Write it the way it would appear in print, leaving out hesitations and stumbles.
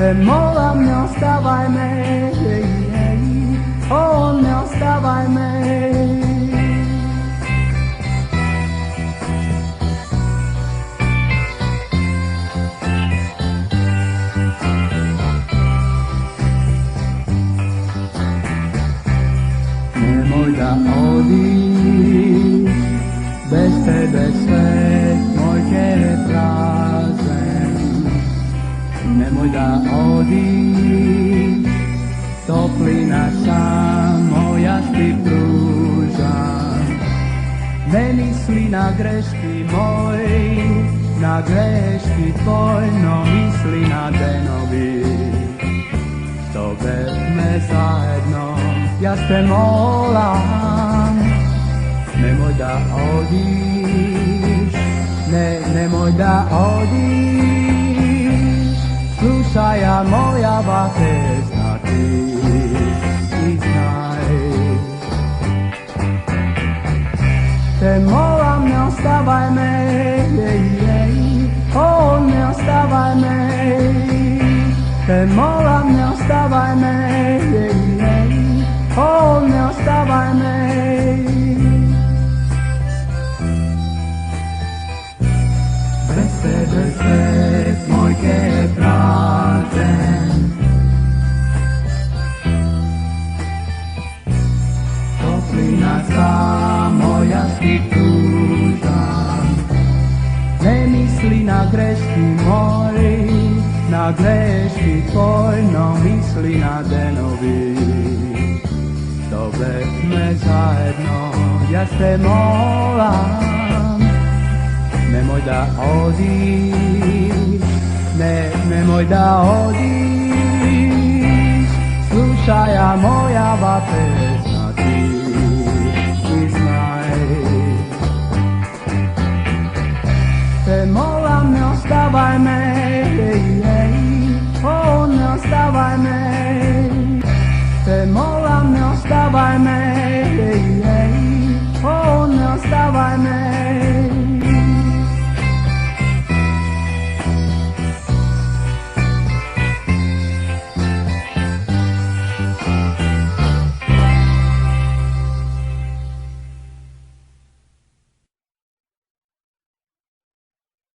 te molam, ne ostavaj me, o, ne ostavaj me. Nemoj da odiš, bez tebe svet moj je prazan. Nemoj da odiš, toplina samo ja ti pružam. Ne misli na greški moj, na greški tvoj, no misli na denovi, što bez me zajedno. Ja te molam, nemoj da odiš, nemoj da odiš. Slušaja moja vate, znati i znaj. Te molam, ne ostavaj me, o, ne ostavaj me. Te molam, ne ostavaj me, o, ne ostavaj me. Bez tebe svet moj je prazan. Toplina samo ja ti pružam. Ne misli na greški moj, na greški tvoj, no misli na denovi, što bez me zajedno. Ja te molam, nemoj da odiš, nemoj da odiš.